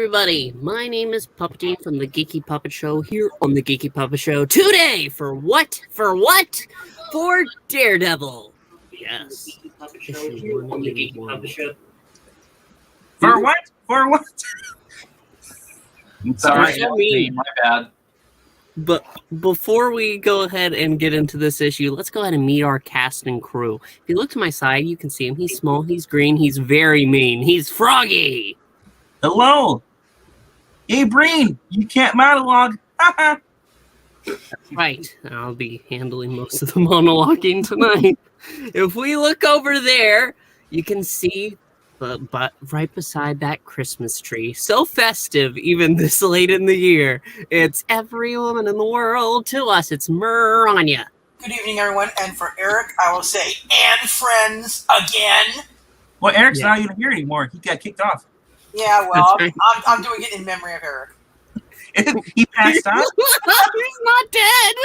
everybody. My name is Puppetine from the Geeky Puppet Show here on the Geeky Puppet Show today. For what? For Daredevil. Yes. Issue 181. For what? Sorry, So mean. my bad. But before we go ahead and get into this issue, let's go ahead and meet our cast and crew. If you look to my side, you can see him. He's small, he's green, he's very mean. He's Froggy. Hello. Hey, Breen, you can't monologue. Right. I'll be handling most of the monologuing tonight. If we look over there, you can see but right beside that Christmas tree, so festive even this late in the year, it's every woman in the world. To us, it's Miranya. Good evening, everyone. And for Eric, I will say, and friends again. Well, Eric's not even here anymore. He got kicked off. Yeah, well, Right. I'm doing it in memory of Eric. He passed out. He's not dead.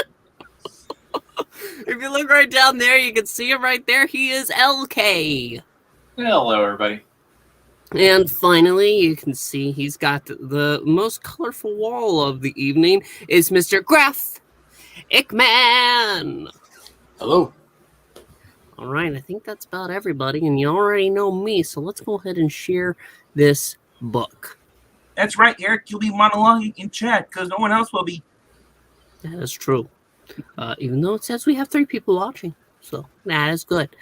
If you look right down there, you can see him right there. He is LK. Hello, everybody. And finally, you can see he's got the most colorful wall of the evening is Mr. Graf Ickman. Hello. All right, I think that's about everybody, and you already know me, so let's go ahead and share this book. That's right, Eric. You'll be monologuing in chat because no one else will be. That is true. Even though it says we have 3 people watching, so that is good.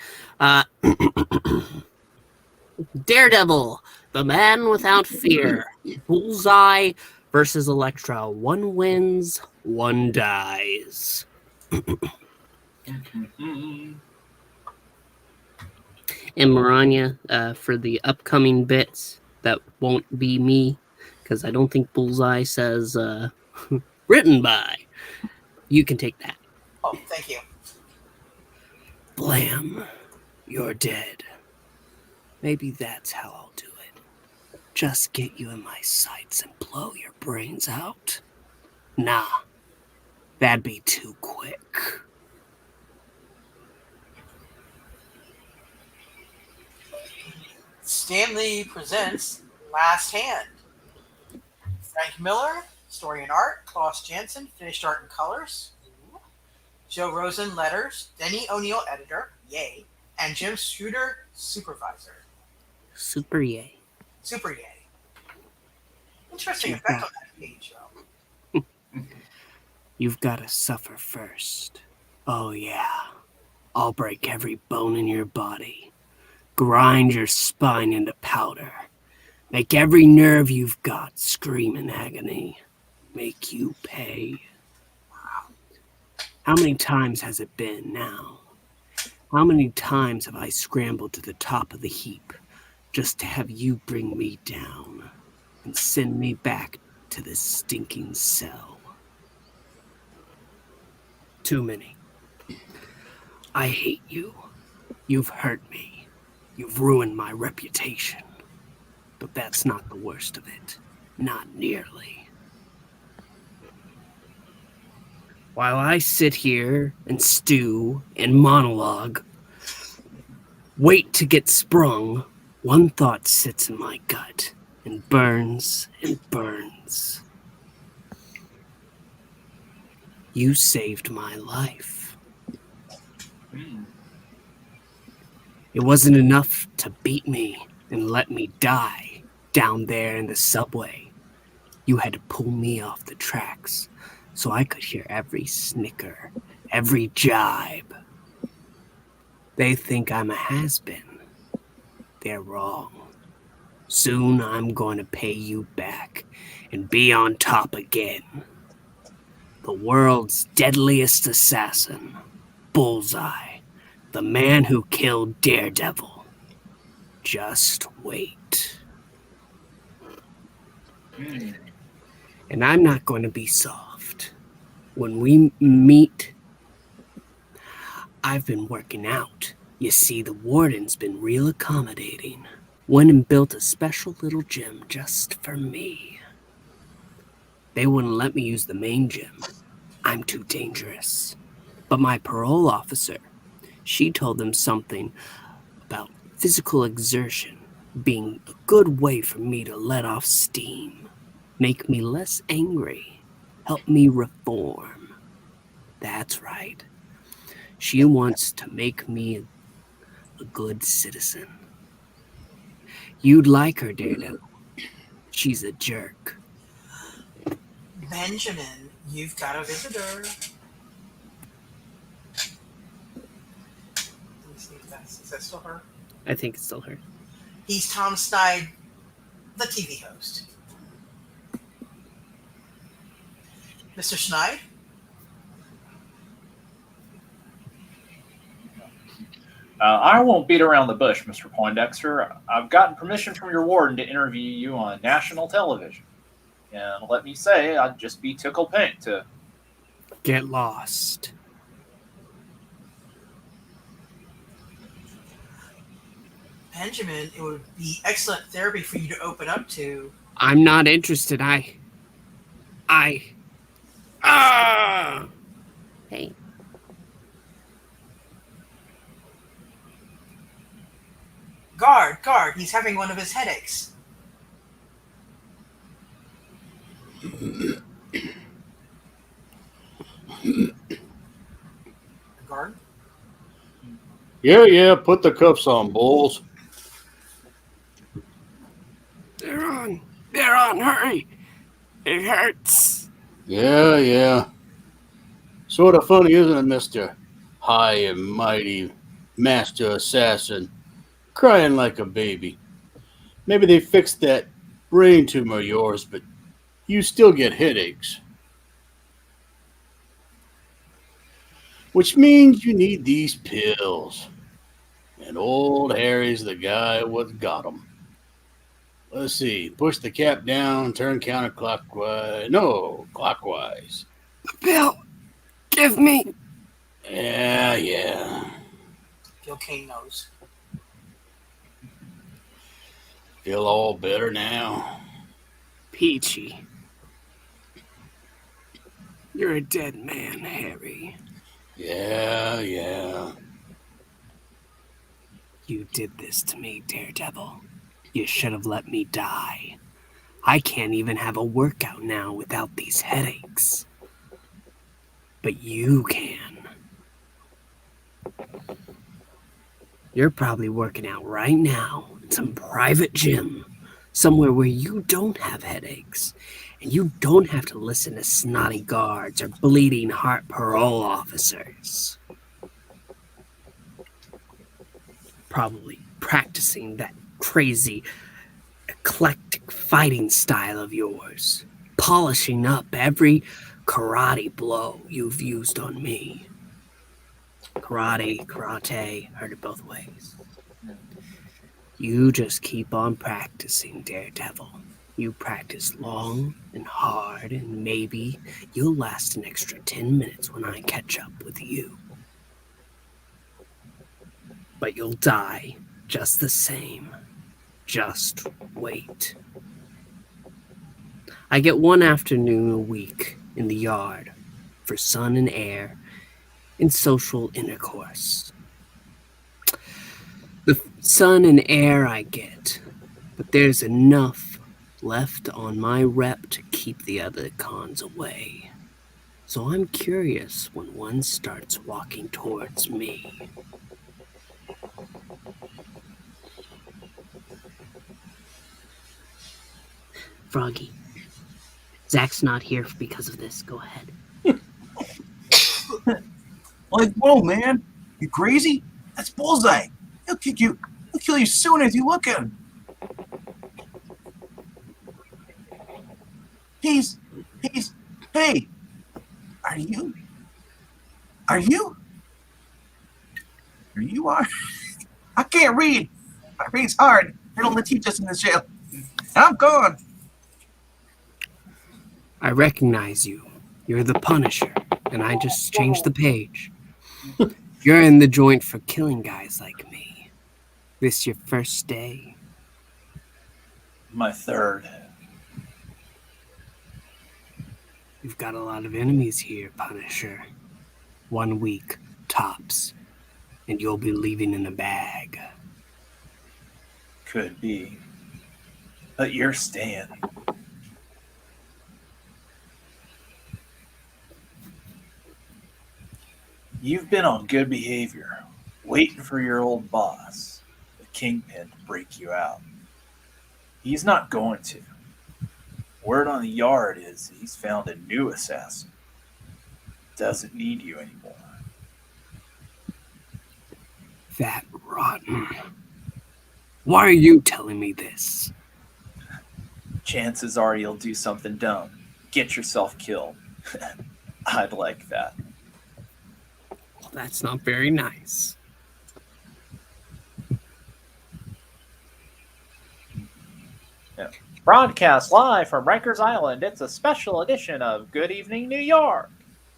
Daredevil, the man without fear. Bullseye versus Elektra. One wins, one dies. And Miranya, for the upcoming bits that won't be me, because I don't think Bullseye says written by. You can take that. Oh, thank you. Blam, you're dead. Maybe that's how I'll do it. Just get you in my sights and blow your brains out. Nah, that'd be too quick. Stanley presents Last Hand. Frank Miller, story and art. Klaus Janson, finished art and colors. Joe Rosen, letters. Denny O'Neill, editor. Yay. And Jim Shooter, supervisor. Super yay. Super yay. Interesting effect on that page, though. You've got to suffer first. Oh yeah. I'll break every bone in your body. Grind your spine into powder. Make every nerve you've got scream in agony. Make you pay. Wow. How many times has it been now? How many times have I scrambled to the top of the heap just to have you bring me down and send me back to this stinking cell? Too many. I hate you. You've hurt me. You've ruined my reputation. But that's not the worst of it. Not nearly. While I sit here and stew and monologue, wait to get sprung, one thought sits in my gut and burns and burns. You saved my life. It wasn't enough to beat me and let me die down there in the subway. You had to pull me off the tracks so I could hear every snicker, every jibe. They think I'm a has-been. They're wrong. Soon I'm going to pay you back and be on top again. The world's deadliest assassin, Bullseye, the man who killed Daredevil. Just wait. And I'm not going to be soft. When we meet, I've been working out. You see, the warden's been real accommodating. Went and built a special little gym just for me. They wouldn't let me use the main gym. I'm too dangerous. But my parole officer, she told them something about physical exertion being a good way for me to let off steam. make me less angry, help me reform. That's right. She wants to make me a good citizen. You'd like her, Daredevil. She's a jerk. Benjamin, you've got a visitor. Let me see if is that still her? I think it's still her. He's Tom Snide, the TV host. Mr. Snide? I won't beat around the bush, Mr. Poindexter. I've gotten permission from your warden to interview you on national television. And let me say, I'd just be tickled pink to get lost. Benjamin, it would be excellent therapy for you to open up to. I'm not interested. Hey. Guard, he's having one of his headaches. Guard? Yeah, put the cuffs on, Bulls. They're on, hurry. It hurts. Yeah. Sort of funny, isn't it, Mr. High and Mighty Master Assassin? Crying like a baby. Maybe they fixed that brain tumor of yours, but you still get headaches. Which means you need these pills. And old Harry's the guy what got them. Let's see. Push the cap down, turn counterclockwise. No, clockwise. The pill. Give me. Yeah. Bill Kane knows. Feel all better now? Peachy. You're a dead man, Harry. Yeah. You did this to me, Daredevil. You should have let me die. I can't even have a workout now without these headaches. But you can. You're probably working out right now in some private gym, somewhere where you don't have headaches, and you don't have to listen to snotty guards or bleeding heart parole officers. Probably practicing that crazy, eclectic fighting style of yours, polishing up every karate blow you've used on me. Karate, heard it both ways. You just keep on practicing, Daredevil. You practice long and hard, and maybe you'll last an extra 10 minutes when I catch up with you. But you'll die just the same. Just wait. I get one afternoon a week in the yard for sun and air and social intercourse. The sun and air I get, but there's enough left on my rep to keep the other cons away. So I'm curious when one starts walking towards me. Froggy, Zach's not here because of this. Go ahead. Like, whoa, man. You crazy? That's Bullseye. He'll kick you. He'll kill you soon as you look at him. Hey. Are you? I can't read. My read's hard. They don't let teach us in this jail. And I'm gone. I recognize you. You're the Punisher, and I just changed the page. You're in the joint for killing guys like me. This your first day? my third. You've got a lot of enemies here, Punisher. 1 week, tops. And you'll be leaving in a bag. Could be. But you're staying. You've been on good behavior, waiting for your old boss, the Kingpin, to break you out. He's not going to. Word on the yard is he's found a new assassin. Doesn't need you anymore. That rotten. Why are you telling me this? Chances are you'll do something dumb. Get yourself killed. I'd like that. Well, that's not very nice. Broadcast live from Rikers Island, it's a special edition of Good Evening New York.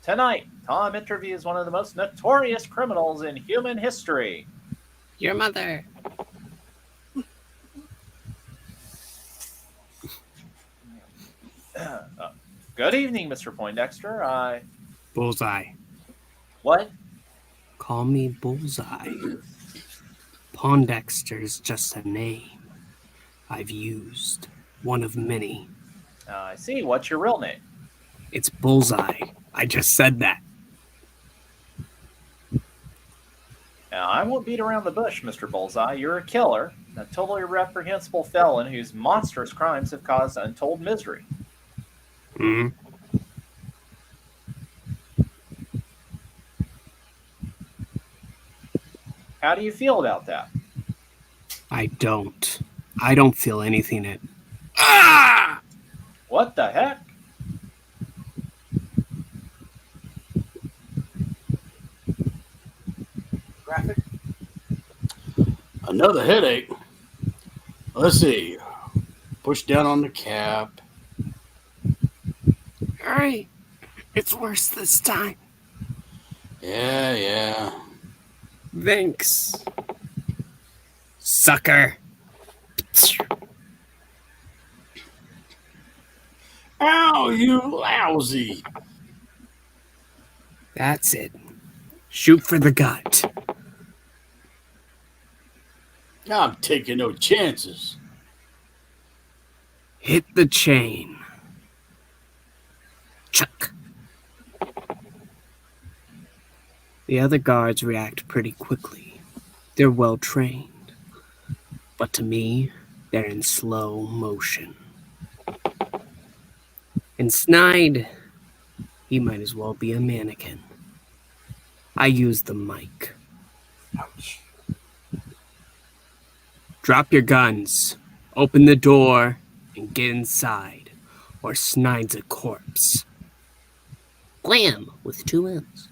Tonight, Tom interviews one of the most notorious criminals in human history. Your mother. Good evening, Mr. Poindexter. Bullseye. What? Call me Bullseye. Pondexter's just a name I've used. One of many. I see. What's your real name? It's Bullseye. I just said that. Now, I won't beat around the bush, Mr. Bullseye. You're a killer, a totally reprehensible felon whose monstrous crimes have caused untold misery. Hmm? How do you feel about that? I don't. I don't feel anything at... Ah! What the heck? Graphic. Another headache. Let's see. Push down on the cap. Alright. It's worse this time. Yeah. Thanks. Sucker. Ow, you lousy. That's it. Shoot for the gut. I'm taking no chances. Hit the chain. Chuck. The other guards react pretty quickly. They're well trained. But to me, they're in slow motion. And Snide, he might as well be a mannequin. I use the mic. Ouch. Drop your guns, open the door, and get inside, or Snide's a corpse. Glam with 2 M's.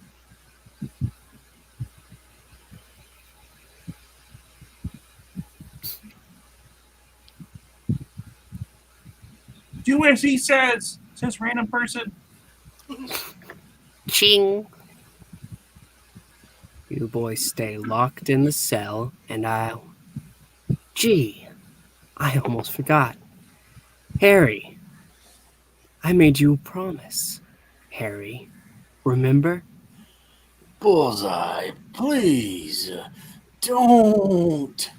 Do as he says random person. Ching. You boys stay locked in the cell, and I'll... Gee, I almost forgot. Harry, I made you a promise. Harry, remember? Bullseye, please. Don't.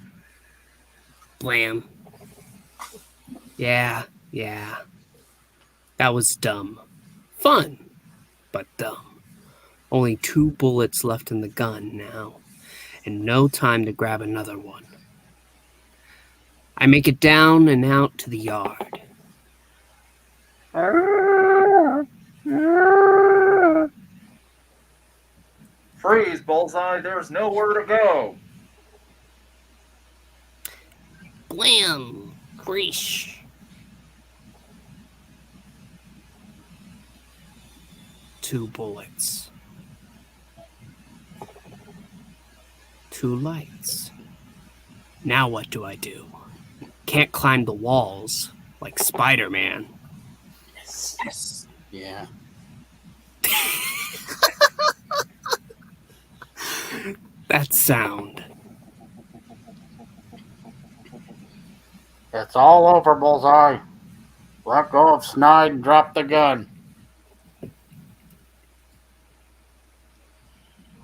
Blam. Yeah. That was dumb. Fun, but dumb. Only 2 bullets left in the gun now, and no time to grab another one. I make it down and out to the yard. Freeze, Bullseye. There's nowhere to go. Blam! Greesh. 2 bullets. 2 lights. Now what do I do? Can't climb the walls like Spider-Man. Yes. Yeah. That sound. It's all over, Bullseye. Let go of Snide and drop the gun.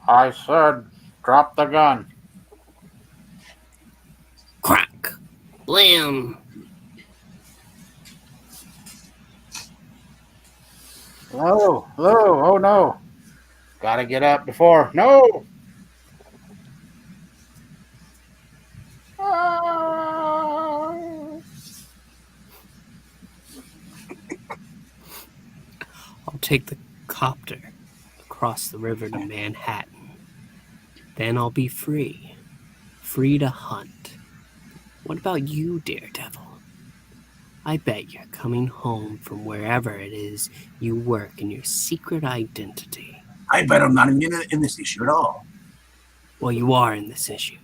I said, drop the gun. Crack. Blam. Hello, oh no. Gotta get up before. No! I'll take the copter across the river to Manhattan. Then I'll be free. Free to hunt. What about you, Daredevil? I bet you're coming home from wherever it is you work in your secret identity. I bet I'm not even in this issue at all. Well, you are in this issue.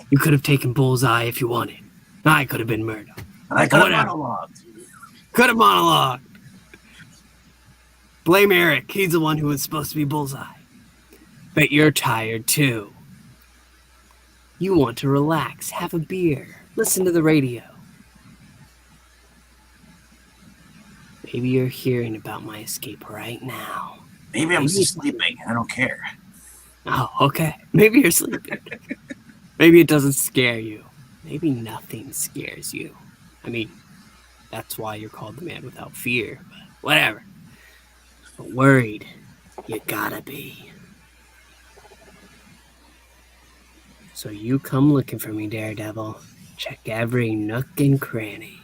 You could have taken Bullseye if you wanted. I could have been Murdo. And I could have Whatever. monologued. Could have monologued. Blame Eric. He's the one who was supposed to be Bullseye. Bet you're tired, too. You want to relax, have a beer, listen to the radio. Maybe you're hearing about my escape right now. Maybe I'm just sleeping. I don't care. Oh, okay. Maybe you're sleeping. Maybe it doesn't scare you. Maybe nothing scares you. I mean, that's why you're called the man without fear, but whatever. But worried, you gotta be. So you come looking for me, Daredevil. Check every nook and cranny.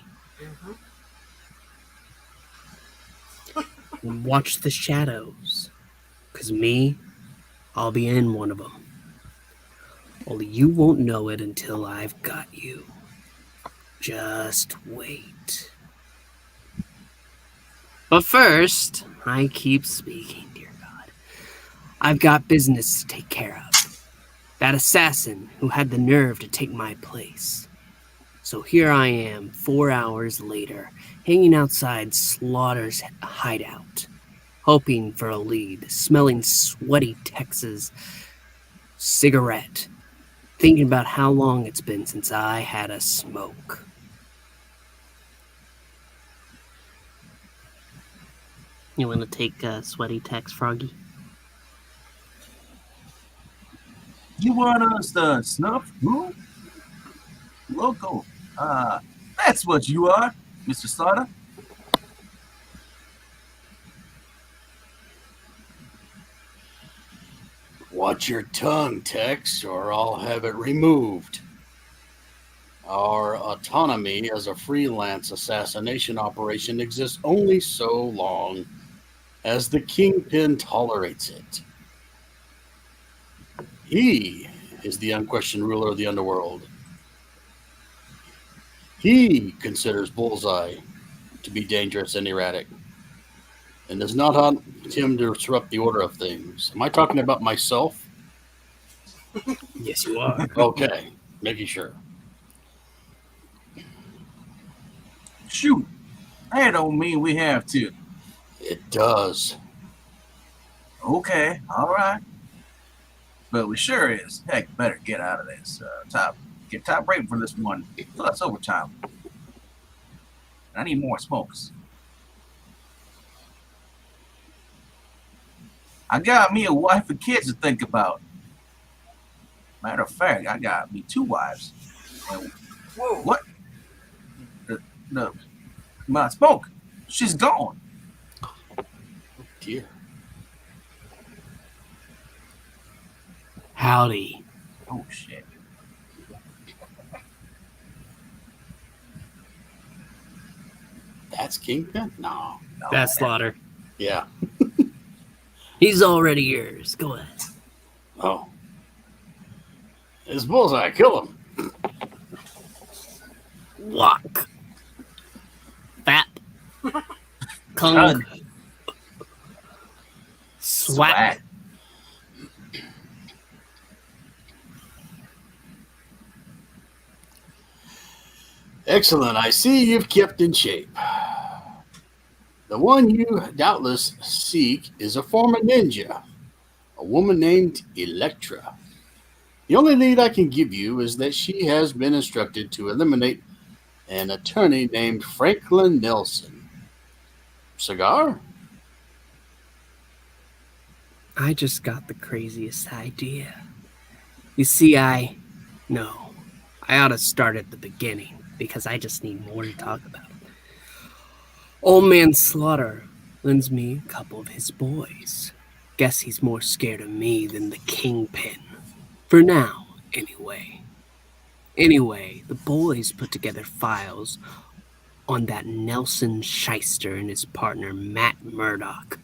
And watch the shadows. 'Cause me, I'll be in one of them. Only you won't know it until I've got you. Just wait. But first, I keep speaking, dear God. I've got business to take care of. That assassin who had the nerve to take my place. So here I am, 4 hours later, hanging outside Slaughter's hideout, hoping for a lead, smelling sweaty Texas cigarette, thinking about how long it's been since I had a smoke. You want to take sweaty Tex, Froggy? You want us to snuff? Who? Local. That's what you are, Mr. Slaughter. Watch your tongue, Tex, or I'll have it removed. Our autonomy as a freelance assassination operation exists only so long as the Kingpin tolerates it. He is the unquestioned ruler of the underworld. He considers Bullseye to be dangerous and erratic, and does not want him to disrupt the order of things. Am I talking about myself? Yes, you are. Okay, making sure. Shoot. That don't mean we have to. It does. Okay, all right. But we sure is. Heck, better get out of this. Get top rating for this one. Plus overtime. I need more smokes. I got me a wife and kids to think about. Matter of fact, I got me 2 wives. And Whoa. what? My smoke. She's gone. Dear. Howdy. Oh shit. That's Kingpin? No. No, That's Slaughter. Yeah. He's already yours. Go ahead. Oh. It's Bullseye. Kill him. Walk. Fat. Kung. Kung. Swat. Excellent. I see you've kept in shape. The one you doubtless seek is a former ninja, a woman named Elektra. The only lead I can give you is that she has been instructed to eliminate an attorney named Franklin Nelson. Cigar? I just got the craziest idea. You see, I ought to start at the beginning because I just need more to talk about. Old Man Slaughter lends me a couple of his boys. Guess he's more scared of me than the Kingpin. For now, anyway. Anyway, the boys put together files on that Nelson Shyster and his partner Matt Murdock.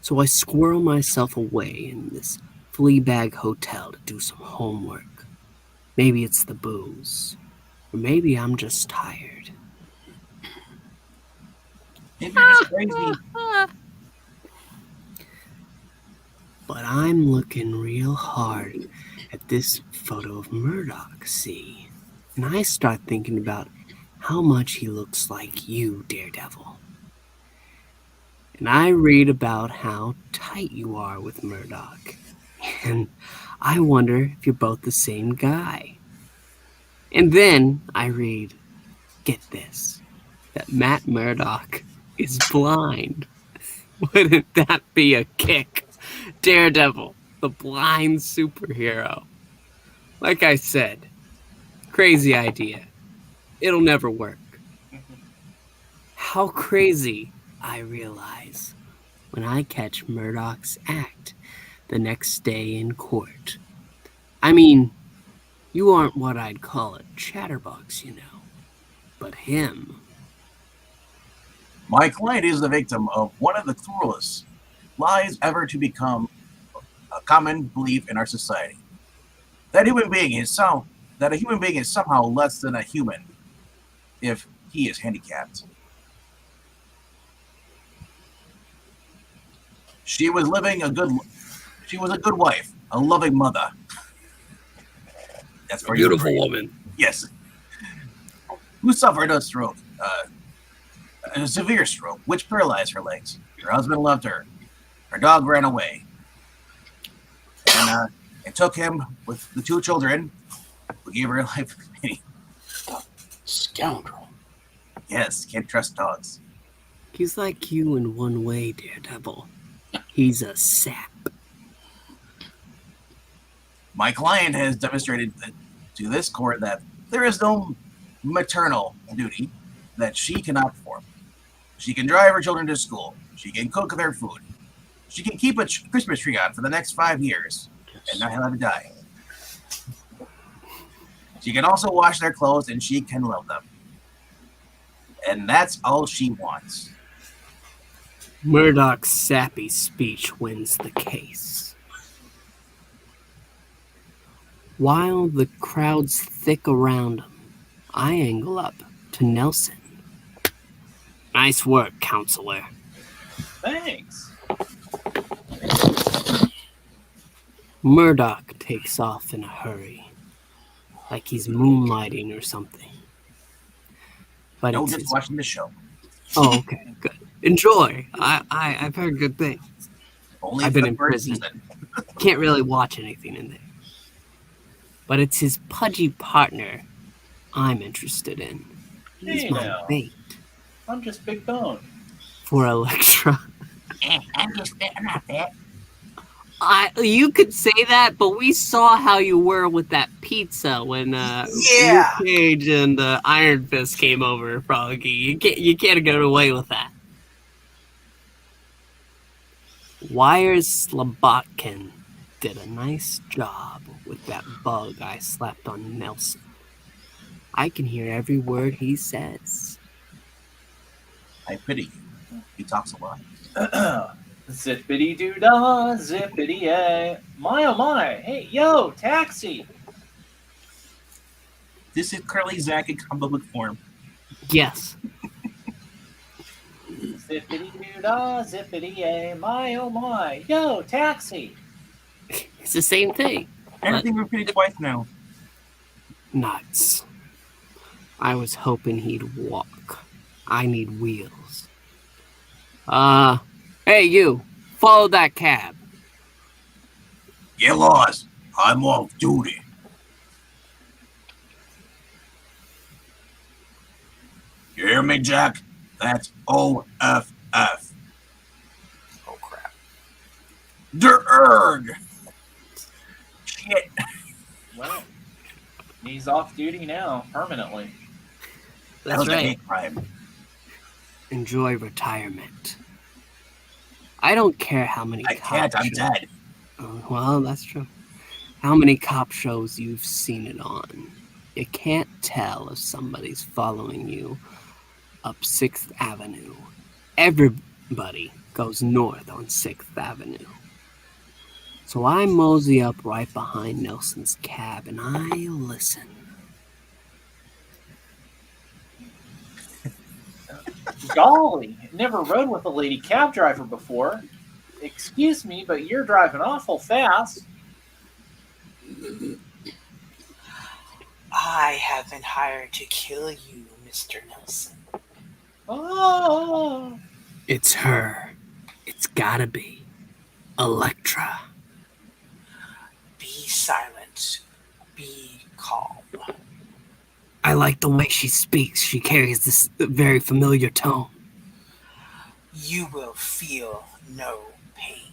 So I squirrel myself away in this Fleabag hotel to do some homework. Maybe it's the booze. Or maybe I'm just tired. Maybe you're just crazy. But I'm looking real hard at this photo of Murdoch, see? And I start thinking about how much he looks like you, Daredevil. And I read about how tight you are with Murdoch. And I wonder if you're both the same guy. And then I read, get this, that Matt Murdock is blind. Wouldn't that be a kick? Daredevil, the blind superhero. Like I said, crazy idea. It'll never work. How crazy, I realize, when I catch Murdoch's act the next day in court. I mean, you aren't what I'd call a chatterbox, you know. But him. My client is the victim of one of the cruelest lies ever to become a common belief in our society. That a human being is somehow less than a human if he is handicapped. She was a good wife, a loving mother. That's A beautiful woman. Yes. Who suffered a stroke, a severe stroke, which paralyzed her legs. Her husband loved her. Her dog ran away. And it took him with the 2 children, who gave her life. Scoundrel. Yes, can't trust dogs. He's like you in one way, Daredevil. He's a sap. My client has demonstrated to this court that there is no maternal duty that she cannot perform. She can drive her children to school. She can cook their food. She can keep a Christmas tree on for the next 5 years and not have to die. She can also wash their clothes and she can love them. And that's all she wants. Murdoch's sappy speech wins the case. While the crowd's thick around him, I angle up to Nelson. Nice work, counselor. Thanks. Murdoch takes off in a hurry, like he's moonlighting or something. But No, it's just watching the show. Oh, okay, good. Enjoy. I've heard good things. Only I've for been the in first prison. season. Can't really watch anything in there. But it's his pudgy partner I'm interested in. He's Hey my now. bait I'm just Big Bone. for Elektra. I'm not that. You could say that, but we saw how you were with that pizza when Yeah. Luke Cage and Iron Fist came over, Froggy. You can't get away with that. Wires Slobotkin did a nice job with that bug I slapped on Nelson. I can hear every word he says. I pity you. He talks a lot. Zippity doo dah, zippity yay. My oh my. Hey, yo, taxi. This is curly Zach in comic book form. Yes. Zippity doo dah, zippity yay. My oh my. Yo, taxi. It's the same thing. Everything repeated twice now. Nuts. I was hoping he'd walk. I need wheels. Hey you, follow that cab. Get lost. I'm off duty. You hear me, Jack? That's OFF. Oh crap. Derg. Shit. Well, he's off duty now, permanently. That That's was a right. hate crime. Enjoy retirement. I don't care how many I can't. I'm dead. Well, that's true. How many cop shows you've seen it on. You can't tell if somebody's following you up 6th Avenue. Everybody goes north on 6th Avenue. So I mosey up right behind Nelson's cab and I listen. Golly, never rode with a lady cab driver before. Excuse me, but you're driving awful fast. I have been hired to kill you, Mr. Nelson. Oh, It's her. It's gotta be. Elektra. Be silent. Be calm. I like the way she speaks. She carries this very familiar tone. You will feel no pain.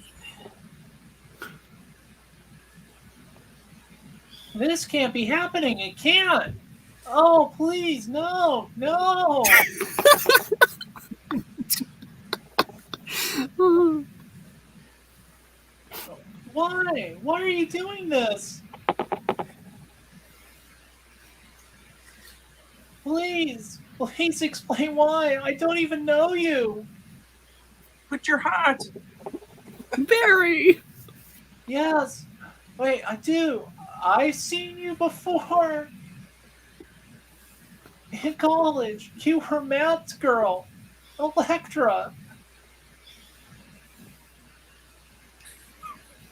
this can't be happening. It can't. Oh, please, no, no. Why? Why are you doing this? Please explain why. I don't even know you. But you're hot. Very. Yes. Wait, I do. I've seen you before. In college, you were Matt's girl, Elektra.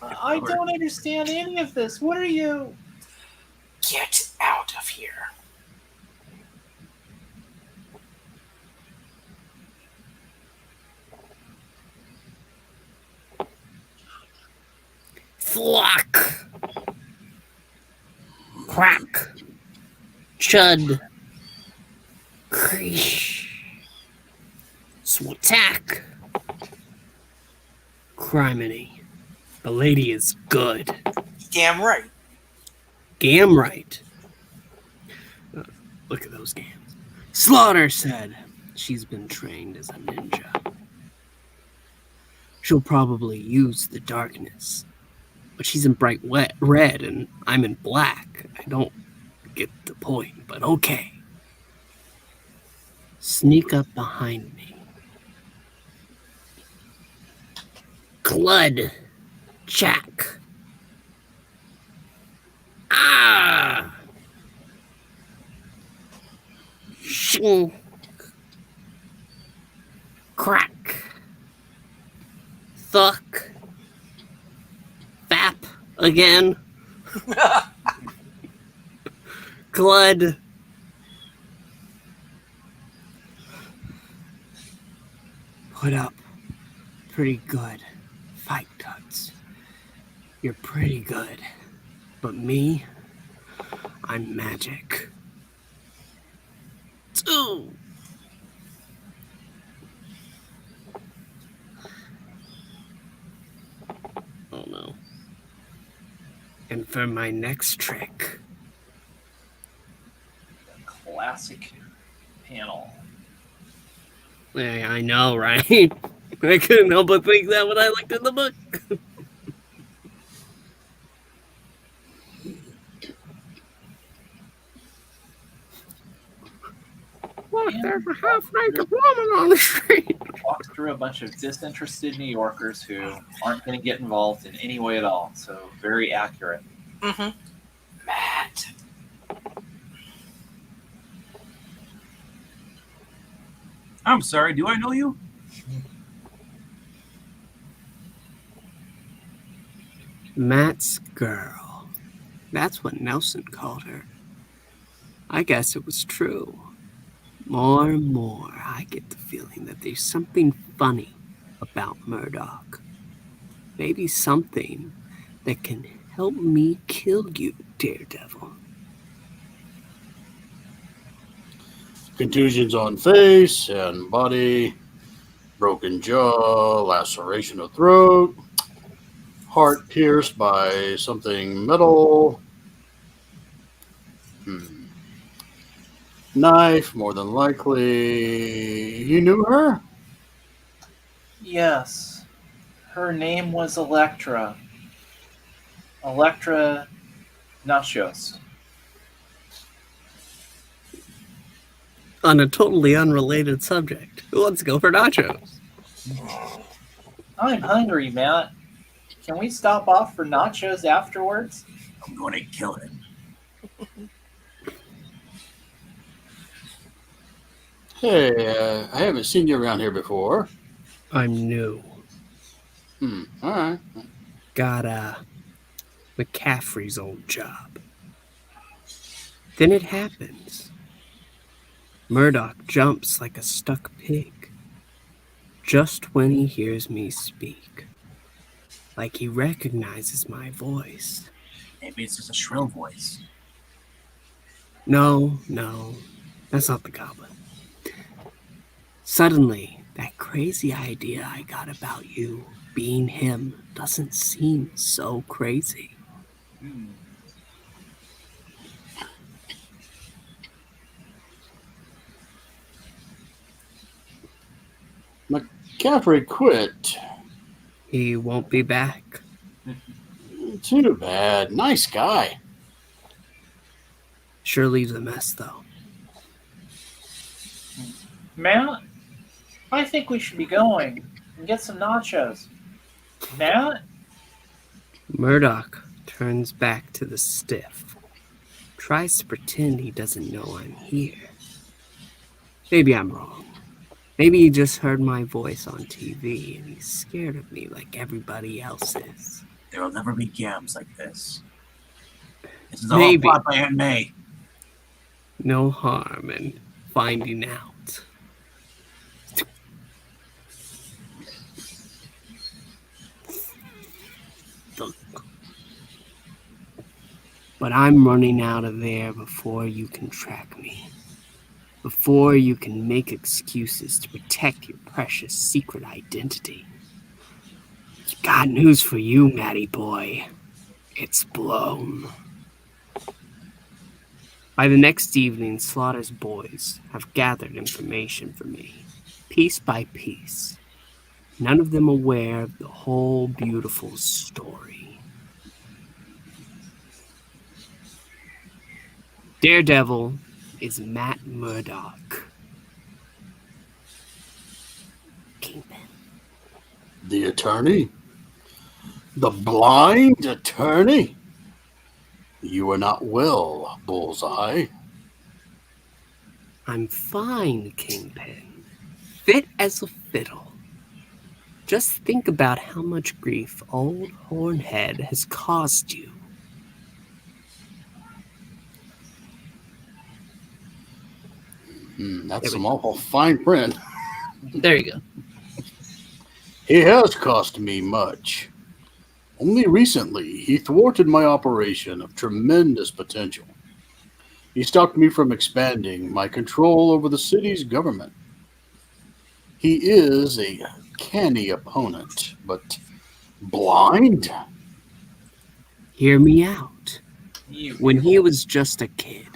I don't understand any of this. What are you? Get out of here. Flock. Crack. Chud. Creesh. Swatak. Criminy. The lady is good. Damn right. Damn right. Look at those gams. Slaughter said she's been trained as a ninja. She'll probably use the darkness. But she's in bright red and I'm in black. I don't get the point, but okay. Sneak up behind me. Clud. Jack. Ah! Shink. Crack. Thuck. Fap again. Glud. Put up. Pretty good. Fight guts. You're pretty good. But me, I'm magic. Ooh. Oh no. And for my next trick. Classic panel. Yeah, I know, right? I couldn't help but think that when I looked in the book. Look, there's a half-naked woman on the street. Walks through a bunch of disinterested New Yorkers who aren't going to get involved in any way at all. So very accurate. Mm-hmm. Matt. I'm sorry, do I know you? Matt's girl. That's what Nelson called her. I guess it was true. More and more, I get the feeling that there's something funny about Murdoch. Maybe something that can help me kill you, Daredevil. Contusions on face and body, broken jaw, laceration of throat, heart pierced by something metal. Knife, more than likely. You knew her? Yes. Her name was Elektra. Elektra Nachos. On a totally unrelated subject, who wants to go for nachos? I'm hungry, Matt. Can we stop off for nachos afterwards? I'm going to kill him. Hey, I haven't seen you around here before. I'm new. All right. Got McCaffrey's old job. Then it happens. Murdoch jumps like a stuck pig. Just when he hears me speak. Like he recognizes my voice. Maybe it's just a shrill voice. No, that's not the goblin. Suddenly, that crazy idea I got about you being him doesn't seem so crazy. McCaffrey quit. He won't be back. Too bad. Nice guy. Sure leaves a mess, though. Matt, I think we should be going and get some nachos. Matt? Murdoch turns back to the stiff. Tries to pretend he doesn't know I'm here. Maybe I'm wrong. Maybe he just heard my voice on TV and he's scared of me like everybody else is. There will never be games like this. This is all Maybe. plot by Aunt May. No harm in finding out. But I'm running out of there before you can track me. Before you can make excuses to protect your precious secret identity. Got news for you, Matty boy. It's blown. By the next evening, Slaughter's boys have gathered information for me, piece by piece. None of them aware of the whole beautiful story. Daredevil is Matt Murdoch. Kingpin. The attorney? The blind attorney? You are not well, Bullseye. I'm fine, Kingpin. Fit as a fiddle. Just think about how much grief old Hornhead has caused you. That's some awful fine print. There you go. He has cost me much. Only recently, he thwarted my operation of tremendous potential. He stopped me from expanding my control over the city's government. He is a canny opponent, but blind? Hear me out. You When he was just a kid,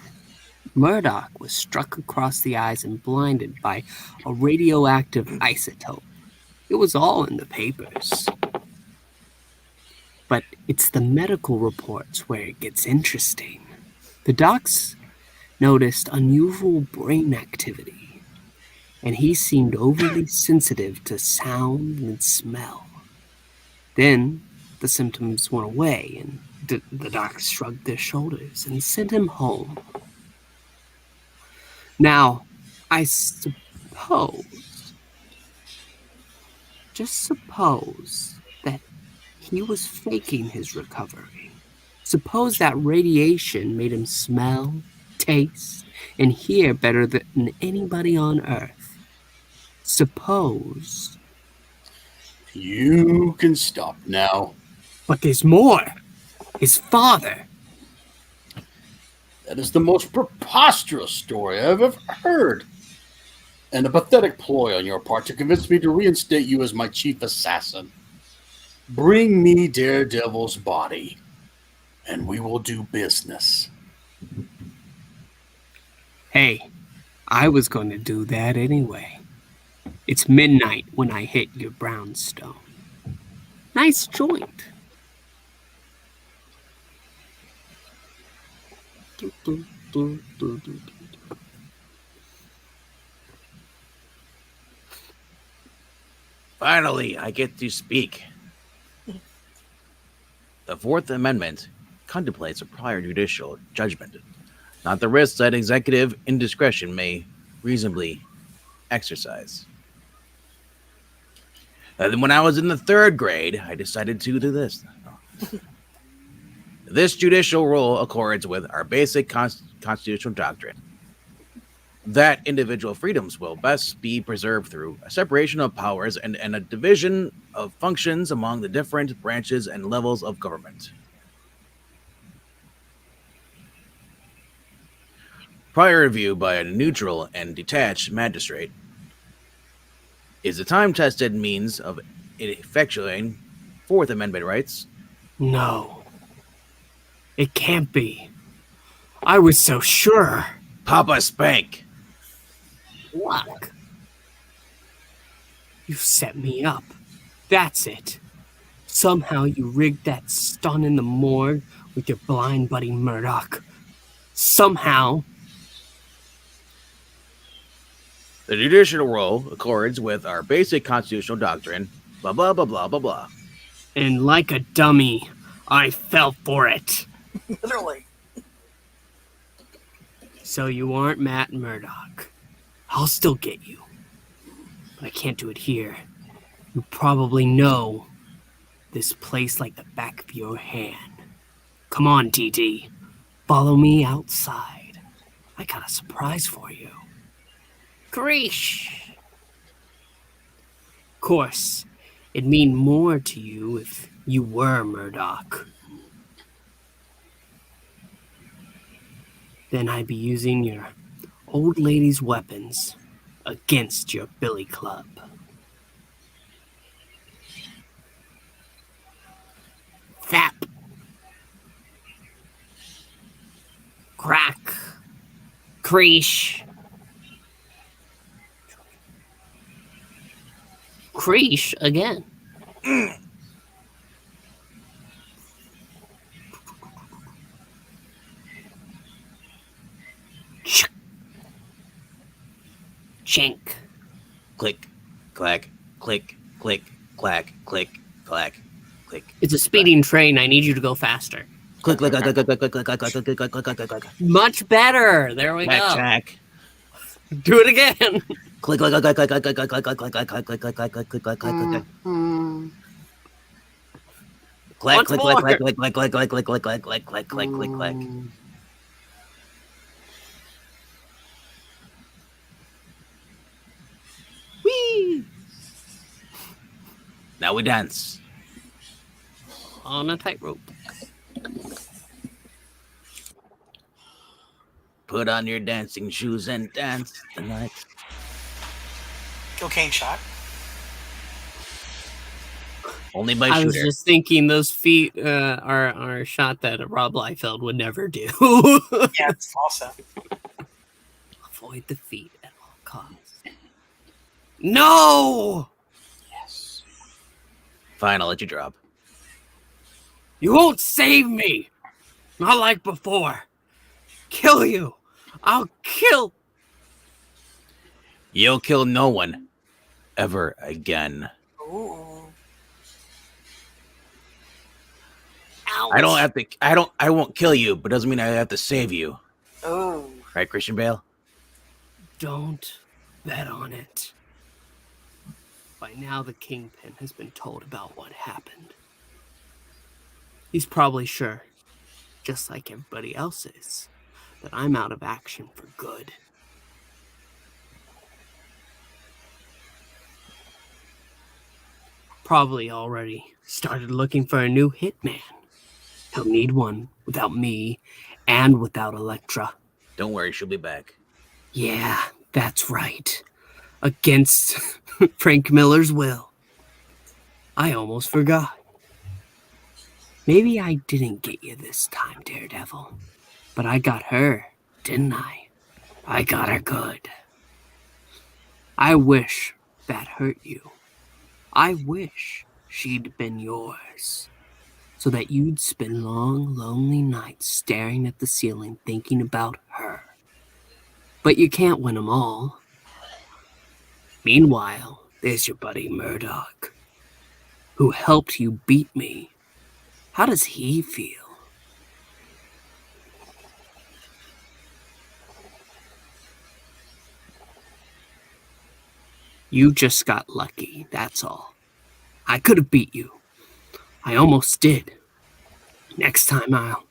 Murdoch was struck across the eyes and blinded by a radioactive isotope. It was all in the papers. But it's the medical reports where it gets interesting. The docs noticed unusual brain activity, and he seemed overly sensitive to sound and smell. Then the symptoms went away, and the docs shrugged their shoulders and sent him home. Now, I suppose, just suppose that he was faking his recovery. Suppose that radiation made him smell, taste, and hear better than anybody on Earth. Suppose. You can stop now. But there's more. His father. That is the most preposterous story I've ever heard. And a pathetic ploy on your part to convince me to reinstate you as my chief assassin. Bring me Daredevil's body, and we will do business. Hey, I was going to do that anyway. It's midnight when I hit your brownstone. Nice joint. Finally, I get to speak. The Fourth Amendment contemplates a prior judicial judgment, not the risks that executive indiscretion may reasonably exercise. And when I was in the third grade, I decided to do this. This judicial rule accords with our basic constitutional doctrine that individual freedoms will best be preserved through a separation of powers and a division of functions among the different branches and levels of government. Prior review by a neutral and detached magistrate is a time-tested means of effectuating Fourth Amendment rights. No. It can't be. I was so sure. Papa Spank. Look. You set me up. That's it. Somehow you rigged that stun in the morgue with your blind buddy Murdoch. Somehow. The judicial role accords with our basic constitutional doctrine, blah, blah, blah, blah, blah, blah. And like a dummy, I fell for it. Literally. So you aren't Matt Murdoch. I'll still get you. But I can't do it here. You probably know this place like the back of your hand. Come on, TT. Follow me outside. I got a surprise for you. Greesh. Of course, it'd mean more to you if you were Murdoch. Then I'd be using your old lady's weapons against your billy club. Thap. Crack. Creesh. Creesh again. Chink. Click, clack, click, click, clack, click, clack, click. It's a speeding train. I need you to go faster. Click, click, click, click, click, click, click, click, click, click, click, click, click, click. Much better. There we Check, go. check. Do it again. Click, click, click, click, click, click, click, click, click, click, click, click, click, click, click, click, click, click, click. Click, click, click, click, click, click, click, click, click, click, click, click, click, click, click, click. Whee! Now we dance. On a tightrope. Put on your dancing shoes and dance tonight. Cocaine shot. Only by I was shooter. just thinking those feet are a shot that Rob Liefeld would never do. Yeah, it's also. Avoid the feet at all costs. No! Yes. Fine, I'll let you drop. You won't save me! Not like before. Kill you! I'll kill... You'll kill no one. Ever again. Ooh. Ouch. I won't kill you, but doesn't mean I have to save you. Ooh. Right, Christian Bale? Don't bet on it. By now the Kingpin has been told about what happened. He's probably sure, just like everybody else is, that I'm out of action for good. Probably already started looking for a new hitman. He'll need one without me and without Elektra. Don't worry, she'll be back. Yeah, that's right. Against Frank Miller's will. I almost forgot. Maybe I didn't get you this time, Daredevil. But I got her, didn't I? I got her good. I wish that hurt you. I wish she'd been yours, so that you'd spend long, lonely nights staring at the ceiling thinking about her. But you can't win 'em all. Meanwhile, there's your buddy Murdoch, who helped you beat me. How does he feel? You just got lucky, that's all. I could have beat you. I almost did. Next time I'll...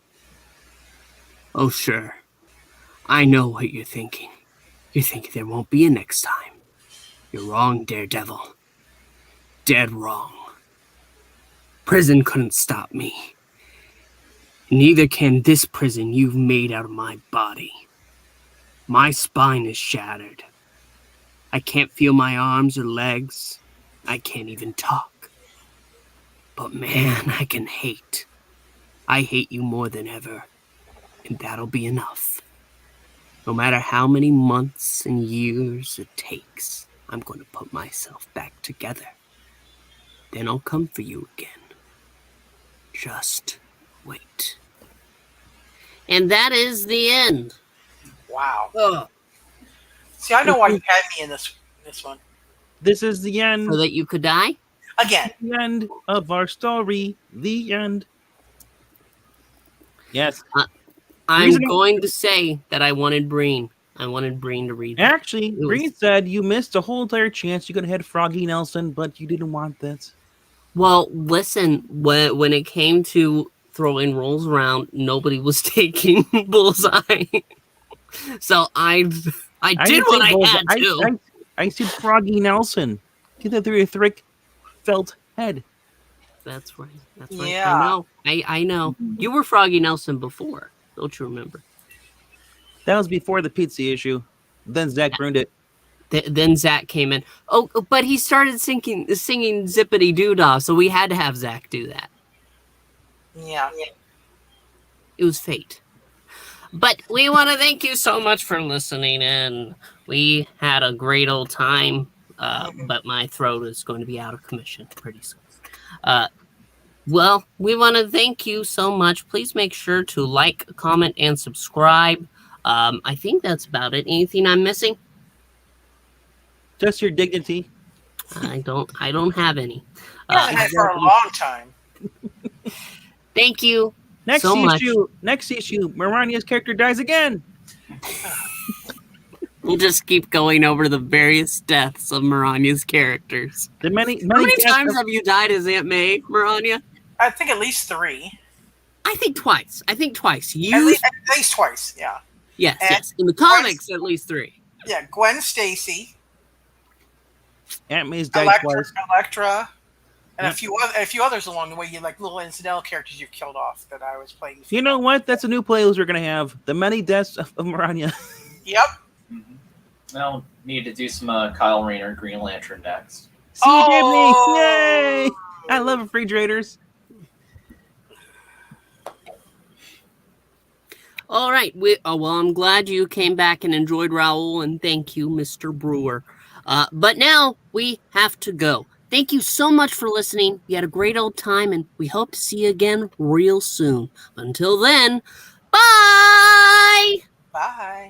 Oh, sure. I know what you're thinking. You're thinking there won't be a next time. You're wrong, Daredevil. Dead wrong. Prison couldn't stop me. Neither can this prison you've made out of my body. My spine is shattered. I can't feel my arms or legs. I can't even talk. But man, I can hate. I hate you more than ever. And that'll be enough. No matter how many months and years it takes, I'm going to put myself back together. Then I'll come for you again. Just wait. And that is the end. Wow. Ugh. See, I know why you had me in this one. This is the end. So that you could die? Again. The end of our story. The end. Yes. I'm going to say that I wanted Breen. I wanted Breen to read that. Actually, Breen said you missed a whole entire chance. You could have had Froggy Nelson, but you didn't want this. Well, listen, when it came to throwing rolls around, nobody was taking Bullseye. So I did what I had to. I said Froggy Nelson. Get that through your thick felt head. That's right. That's right. Yeah. I know. You were Froggy Nelson before. Don't you remember? That was before the pizza issue. Then Zach ruined it. Then Zach came in. Oh, but he started singing Zippity Doodah, so we had to have Zach do that. Yeah. It was fate. But we want to thank you so much for listening in. We had a great old time, but my throat is going to be out of commission pretty soon. Well, we want to thank you so much. Please make sure to like, comment, and subscribe. I think that's about it. Anything I'm missing? Just your dignity. I don't have any. I've had for a long time. Thank you. Next issue, Marania's character dies again. We'll just keep going over the various deaths of Marania's characters. How many times have you died as Aunt May, Marania? I think at least 3. I think twice. You At least twice, yeah. Yes. In the comics, at least 3. Yeah, Gwen Stacy, Aunt May's died twice. Elektra, and a few others along the way. You like little incidental characters you've killed off that I was playing. You know what? That's a new playlist we're gonna have. The many deaths of Marania. Yep. I'll need to do some Kyle Rayner Green Lantern next. See you, Disney! Yay! I love refrigerators. All right. Well, I'm glad you came back and enjoyed Raoul, and thank you, Mr. Brewer. But now we have to go. Thank you so much for listening. We had a great old time, and we hope to see you again real soon. Until then, bye! Bye.